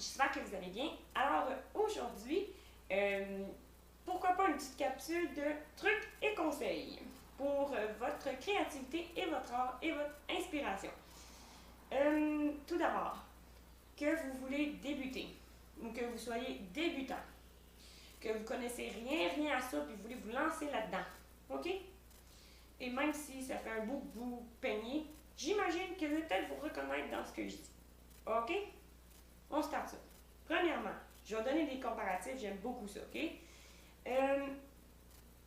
j'espère que vous allez bien. Alors aujourd'hui, pourquoi pas une petite capsule de trucs et conseils pour votre créativité et votre art et votre inspiration. Tout d'abord, que vous voulez débuter ou que vous soyez débutant, que vous connaissez rien à ça puis vous voulez vous lancer là-dedans, ok? Et même si ça fait un bout que vous peignez, j'imagine que vous allez peut-être vous reconnaître dans ce que je dis, ok? On start ça. Premièrement, je vais donner des comparatifs, j'aime beaucoup ça, ok?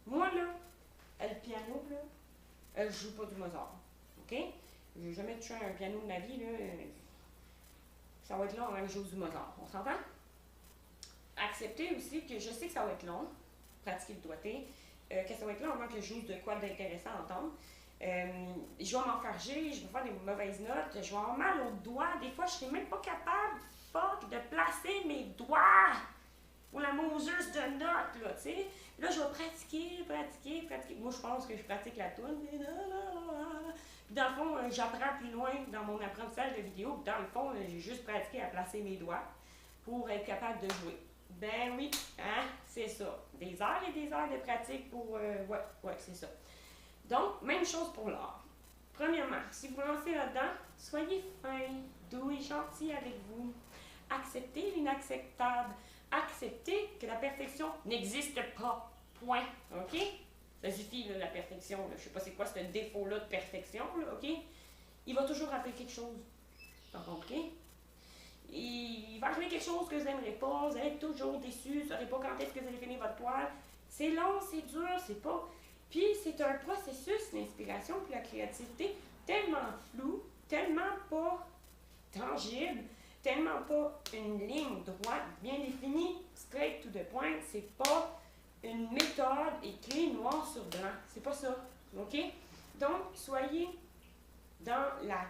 Moi, là, le piano, là, je joue pas du Mozart, ok? Je n'ai jamais touché un piano de ma vie, là. Ça va être long avant que je joue du Mozart, on s'entend? Accepter aussi que je sais que ça va être long, pratiquer le doigté, que ça va être long avant que je joue de quoi d'intéressant à entendre. Je vais m'enfarger, je vais faire des mauvaises notes, je vais avoir mal aux doigts. Des fois, je ne serai même pas capable de placer mes doigts ou la moseuse de notes, là, tu sais. Là, je vais pratiquer. Moi, je pense que je pratique la toune. Puis dans le fond, j'apprends plus loin dans mon apprentissage de vidéo. Dans le fond, j'ai juste pratiqué à placer mes doigts pour être capable de jouer. Ben oui, hein, c'est ça. Des heures et des heures de pratique pour... ouais, c'est ça. Donc, même chose pour l'art. Premièrement, si vous lancez là-dedans, soyez fin, doux et gentil avec vous. Acceptez l'inacceptable. Acceptez que la perfection n'existe pas. Point. OK? Ça suffit, là, la perfection. Là. Je ne sais pas c'est quoi ce défaut-là de perfection. Là, OK? Il va toujours rappeler quelque chose. T'as compris? Il va arriver quelque chose que vous n'aimerez pas. Vous allez être toujours déçu. Vous ne saurez pas quand est-ce que vous allez finir votre toile. C'est long, c'est dur, c'est pas... Puis c'est un processus, l'inspiration puis la créativité, tellement flou, tellement pas tangible, tellement pas une ligne droite, bien définie, straight to the point. C'est pas une méthode écrite noir sur blanc. C'est pas ça. OK? Donc, soyez dans la...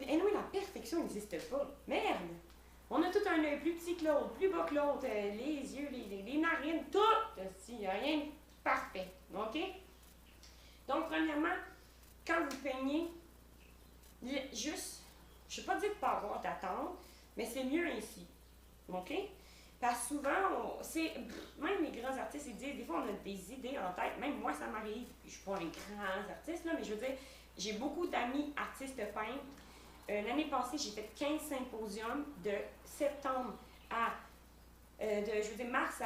Anyway, la perfection n'existe pas. Merde! On a tout un œil plus petit que l'autre, plus bas que l'autre, les yeux, les narines, tout! Il n'y a rien de parfait. OK? Donc, premièrement, quand vous peignez, juste, je ne vais pas dire de ne pas avoir d'attente, mais c'est mieux ainsi. OK? Parce que souvent, même les grands artistes, ils disent, des fois, on a des idées en tête. Même moi, ça m'arrive. Je ne suis pas un grand artiste, là, mais je veux dire, j'ai beaucoup d'amis artistes peintres. L'année passée, j'ai fait 15 symposiums de septembre à, mars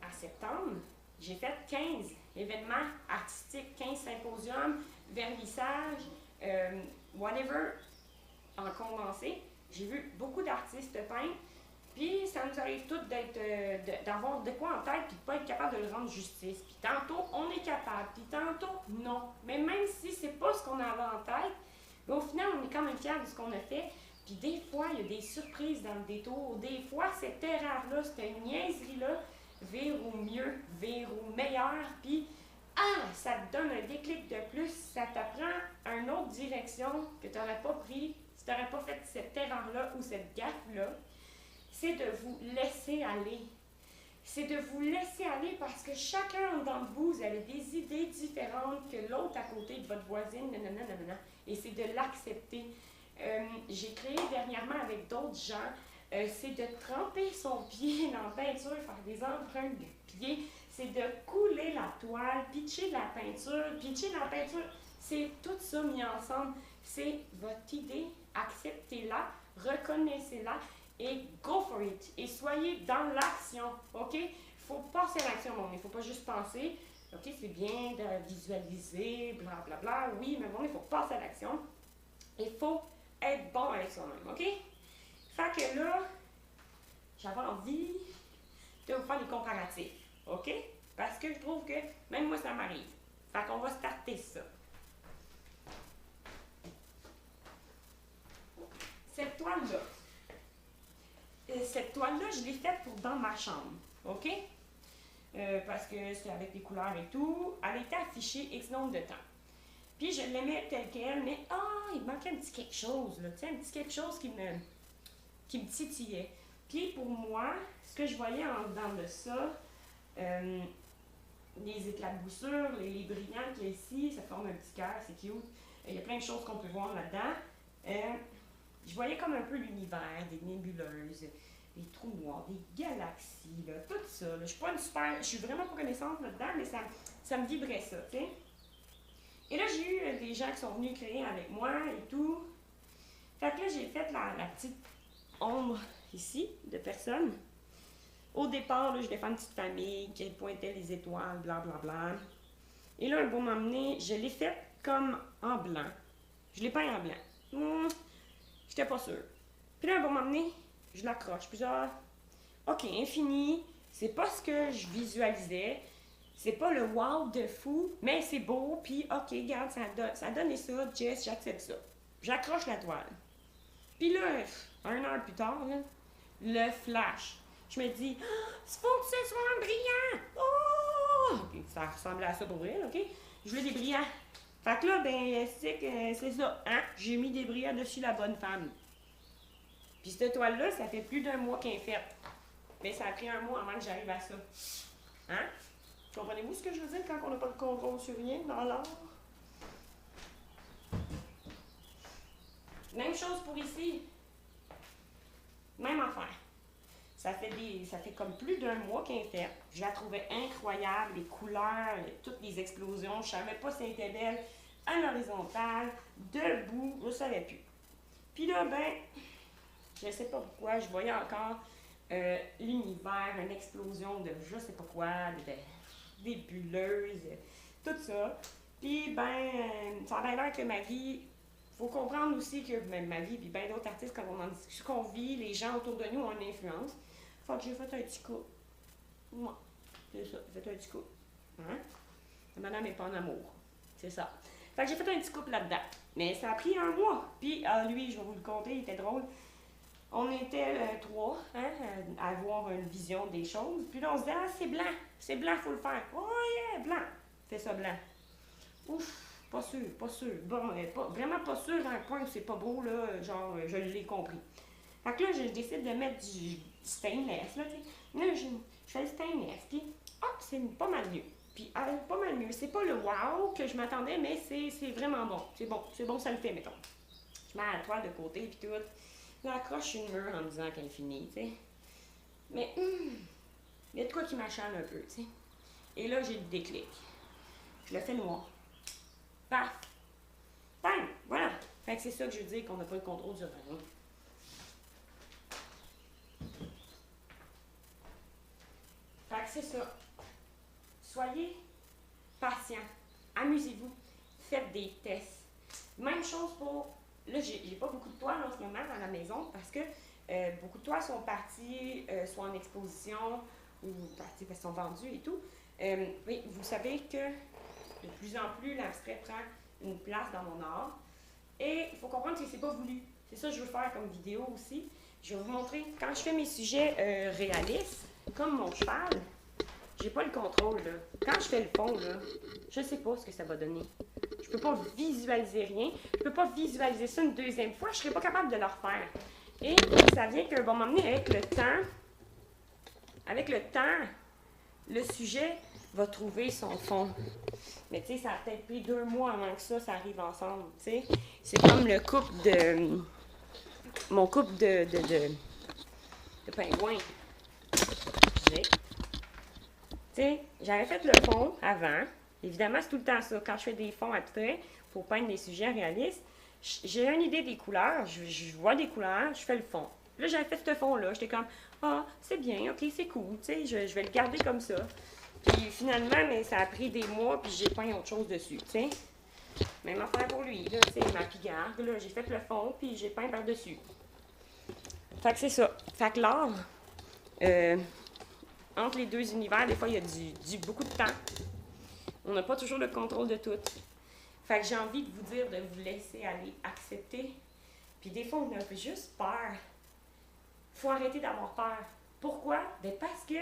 à septembre. J'ai fait 15 événements artistiques, 15 symposiums, vernissage, whatever, en condensé. J'ai vu beaucoup d'artistes peintres, puis ça nous arrive tous d'avoir de quoi en tête, puis de ne pas être capable de le rendre justice. Puis tantôt, on est capable, puis tantôt, non. Mais même si c'est pas ce qu'on avait en tête, mais au final, on est quand même fiers de ce qu'on a fait. Puis des fois, il y a des surprises dans le détour. Des fois, cette erreur-là, cette niaiserie-là, vire au mieux, vire au meilleur, puis ça te donne un déclic de plus, ça t'apprend une autre direction que tu n'aurais pas pris si tu n'aurais pas fait cette erreur-là ou cette gaffe-là. C'est de vous laisser aller. C'est de vous laisser aller parce que chacun d'entre vous, vous avez des idées différentes que l'autre à côté de votre voisine, nanana, et c'est de l'accepter. J'ai créé dernièrement avec d'autres gens, c'est de tremper son pied dans la peinture, faire des empreintes de pied, c'est de couler la toile, pitcher la peinture, c'est tout ça mis ensemble. C'est votre idée, acceptez-la, reconnaissez-la et go for it. Et soyez dans l'action, OK? Il faut passer à l'action, bon, il ne faut pas juste penser, OK, c'est bien de visualiser, blablabla, oui, mais bon, il faut passer à l'action. Il faut être bon avec soi-même, OK? Fait que là, j'avais envie de vous faire des comparatifs, OK? Parce que je trouve que même moi, ça m'arrive. Fait qu'on va starter ça. Cette toile-là, je l'ai faite pour dans ma chambre, OK? Parce que c'est avec des couleurs et tout. Elle était affichée X nombre de temps. Puis je l'aimais telle qu'elle, mais il manquait un petit quelque chose, là, tu sais, un petit quelque chose qui me titillait. Puis pour moi, ce que je voyais en dedans de ça, les éclaboussures, les brillants qu'il y a ici, ça forme un petit cœur, c'est cute. Il y a plein de choses qu'on peut voir là-dedans. je voyais comme un peu l'univers, des nébuleuses, des trous noirs, des galaxies, là, tout ça. Là. Je suis vraiment pas connaissante là-dedans, mais ça me vibrait ça, tu sais. Et là, j'ai eu des gens qui sont venus créer avec moi et tout. Fait que là, j'ai fait la petite ombre ici de personnes. Au départ, là, je voulais faire une petite famille qui pointait les étoiles, blablabla. Et là, un beau moment donné, je l'ai fait comme en blanc. Je l'ai peint en blanc. J'étais pas sûre. Puis là, un bon moment donné, je l'accroche. Puis genre, OK, infini, c'est pas ce que je visualisais. C'est pas le wow de fou, mais c'est beau. Puis OK, regarde, ça a donné ça, Jess, j'accepte ça. J'accroche la toile. Puis là, 1 heure plus tard, là, le flash. Je me dis, c'est faut que ce soit brillant! Oh! Puis ça ressemblait à ça pour vrai, OK? Je voulais des brillants. Fait que là, ben, c'est ça, hein? J'ai mis des brillants dessus la bonne femme. Puis cette toile-là, ça fait plus d'1 mois qu'elle est faite. Mais ça a pris 1 mois avant que j'arrive à ça. Hein? Comprenez-vous ce que je veux dire quand on n'a pas de contrôle sur rien dans l'art? Même chose pour ici. Même affaire. Ça fait comme plus d'1 mois qu'elle est faite. Je la trouvais incroyable, les couleurs, toutes les explosions. Je savais pas si elle était belle à l'horizontale, debout, je savais plus. Puis là, ben, je sais pas pourquoi, je voyais encore l'univers, une explosion de je sais pas quoi, des bulleuses, tout ça. Puis, ben, ça a l'air que ma vie, faut comprendre aussi que même ma vie, puis bien d'autres artistes, quand on en discute, ce qu'on vit, les gens autour de nous ont une influence. Fait que j'ai fait un petit coup. Moi, c'est ça, j'ai fait un petit coup. Hein? La madame n'est pas en amour. C'est ça. Fait que j'ai fait un petit couple là-dedans. Mais ça a pris 1 mois. Puis, lui, je vais vous le conter, il était drôle. On était 3 hein, à avoir une vision des choses. Puis là, on se dit, ah, c'est blanc, faut le faire. Oh yeah, blanc. Fais ça blanc. Ouf, pas sûr. Bon, vraiment pas sûr à un point où c'est pas beau, là, genre, je l'ai compris. Fait que là, je décide de mettre du stainless, là, tu sais. Là, je fais le stainless, puis hop, c'est pas mal mieux. Puis, pas mal mieux. C'est pas le wow que je m'attendais, mais c'est vraiment bon. C'est bon, ça le fait, mettons. Je mets la toile de côté, puis tout. Là, accroche sur le mur en me disant qu'elle est finie, tu sais. Mais, il y a de quoi qui m'achale un peu, tu sais. Et là, j'ai le déclic. Je le fais noir. Paf! Bang! Voilà! Fait que c'est ça que je veux dire qu'on n'a pas le contrôle sur rien. Fait que c'est ça. Soyez patient. Amusez-vous. Faites des tests. Même chose pour... Là, j'ai pas beaucoup de toiles en ce moment à la maison parce que beaucoup de toiles sont parties soit en exposition ou parties parce qu'elles sont vendues et tout. Oui, vous savez que de plus en plus, l'abstrait prend une place dans mon art. Et il faut comprendre que c'est pas voulu. C'est ça que je veux faire comme vidéo aussi. Je vais vous montrer, quand je fais mes sujets réalistes, comme mon cheval, j'ai pas le contrôle, là. Quand je fais le fond, là, je sais pas ce que ça va donner. Je peux pas visualiser rien. Je peux pas visualiser ça une deuxième fois. Je serais pas capable de le refaire. Et ça vient qu'un bon moment donné, avec le temps, le sujet va trouver son fond. Mais tu sais, ça a peut-être pris 2 mois avant que ça arrive ensemble, tu sais. C'est comme le couple de... Mon couple de pingouins. Tu sais, j'avais fait le fond avant. Évidemment, c'est tout le temps ça. Quand je fais des fonds abstraits pour peindre des sujets réalistes, j'ai une idée des couleurs, je vois des couleurs, je fais le fond. Là, j'avais fait ce fond-là, j'étais comme, ah, c'est bien, ok, c'est cool, tu sais, je vais le garder comme ça. Puis finalement, mais ça a pris des mois, puis j'ai peint autre chose dessus, tu sais. Même affaire pour lui, là, tu sais, ma pigarde, là, j'ai fait le fond, puis j'ai peint par-dessus. Fait que c'est ça. Fait que l'art, entre les deux univers, des fois, il y a beaucoup de temps. On n'a pas toujours le contrôle de tout. Fait que j'ai envie de vous dire de vous laisser aller, accepter. Puis des fois, on a juste peur. Il faut arrêter d'avoir peur. Pourquoi? Ben parce que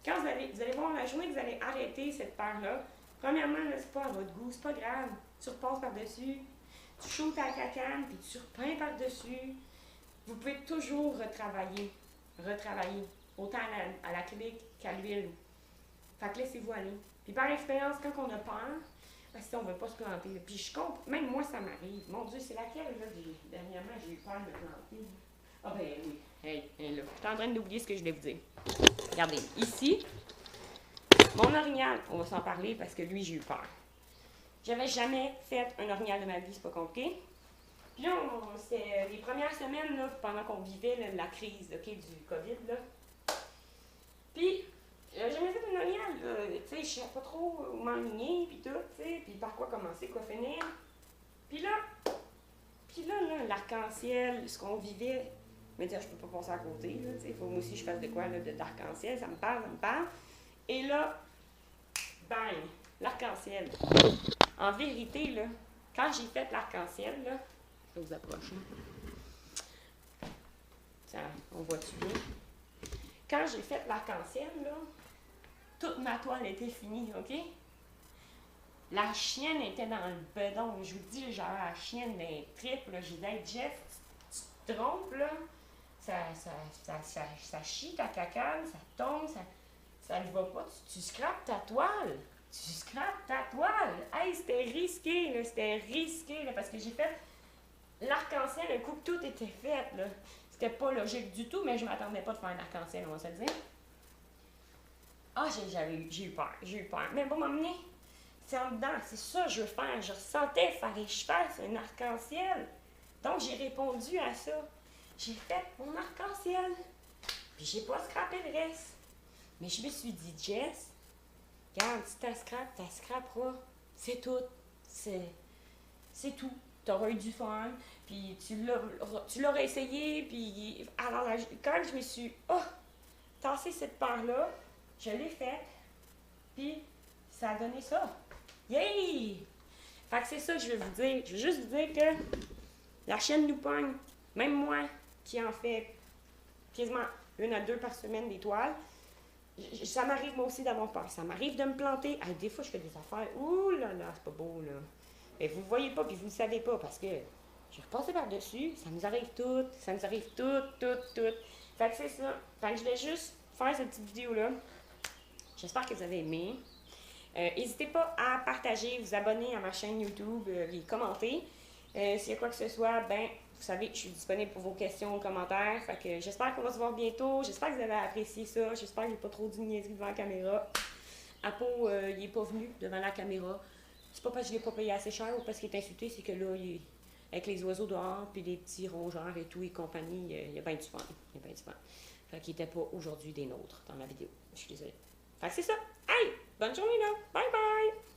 quand vous allez voir la journée que vous allez arrêter cette peur-là, premièrement, là, c'est pas à votre goût, c'est pas grave. Tu repasses par-dessus, tu shootes à la cacane, puis tu repeins par-dessus. Vous pouvez toujours retravailler. Autant à l'acrylique qu'à l'huile. Fait que laissez-vous aller. Puis par expérience, quand on a peur, Parce que on ne veut pas se planter. Puis je comprends, même moi, ça m'arrive. Mon Dieu, c'est laquelle, là, dernièrement, j'ai eu peur de me planter. Ah ben oui. Hey, là. Je suis en train d'oublier ce que je voulais vous dire. Regardez, ici, mon orignal, on va s'en parler parce que lui, j'ai eu peur. J'avais jamais fait un orignal de ma vie, c'est pas compliqué. Puis là, c'était les premières semaines, là, pendant qu'on vivait là, la crise okay, du COVID, là. Puis, j'avais jamais fait un orignal, tu sais, je savais pas trop où m'enligner, puis tout, tu sais, puis par quoi commencer, quoi finir. Puis là, l'arc-en-ciel, ce qu'on vivait, je me disais, je peux pas passer à côté, là, tu sais, il faut moi aussi que je fasse de quoi, là, d'arc-en-ciel, ça me parle. Et là, bang, l'arc-en-ciel. En vérité, là, quand j'ai fait l'arc-en-ciel, là, je vais vous approcher. Ça, on voit-tu bien? Quand j'ai fait l'arc-en-ciel, là, toute ma toile était finie, OK? La chienne était dans le bedon. Je vous dis, j'avais la chienne d'un trip, là. J'ai dit, hey, Jeff, tu te trompes, là. Ça chie ta cacane, ça tombe, ça ne va pas. Tu scrapes ta toile. Tu scrapes ta toile. Hey, c'était risqué, là, parce que j'ai fait l'arc-en-ciel, un coup que tout était fait, là. C'était pas logique du tout, mais je m'attendais pas de faire un arc-en-ciel, on va se le dire. Ah, j'ai eu peur. Mais bon, m'emmener, c'est en dedans, c'est ça que je veux faire. Je ressentais faire que je fasse un arc-en-ciel. Donc, j'ai répondu à ça. J'ai fait mon arc-en-ciel. Puis, j'ai pas scrappé le reste. Mais je me suis dit, Jess, regarde, si t'as scraperas. C'est tout. C'est tout. T'auras eu du fun. Puis, tu l'auras essayé. Puis, alors, quand je me suis, tassé cette part-là, je l'ai faite. Puis, ça a donné ça. Yay! Fait que c'est ça que je veux vous dire. Je veux juste vous dire que la chienne nous pogne. Même moi, qui en fait quasiment 1 à 2 par semaine des toiles, ça m'arrive moi aussi d'avoir peur. Ça m'arrive de me planter. Des fois, je fais des affaires. Ouh là là, c'est pas beau, là. Mais vous ne voyez pas, puis vous ne le savez pas, parce que j'ai repassé par-dessus. Ça nous arrive tout. Fait que c'est ça. Fait que je voulais juste faire cette petite vidéo-là. J'espère que vous avez aimé. N'hésitez pas à partager, vous abonner à ma chaîne YouTube, les commenter. S'il y a quoi que ce soit, ben, vous savez, je suis disponible pour vos questions, commentaires. Fait que j'espère qu'on va se voir bientôt. J'espère que vous avez apprécié ça. J'espère que j'ai pas trop dit niaiserie devant la caméra. Apo, il n'est pas venu devant la caméra. C'est pas parce que je l'ai pas payé assez cher ou parce qu'il est insulté, c'est que là, avec les oiseaux dehors, puis les petits rongeurs et tout et compagnie, il y a bien du fun. Fait qu'il n'était pas aujourd'hui des nôtres dans la vidéo. Je suis désolée. Fait que c'est ça. Hey! Bonne journée là! Bye bye!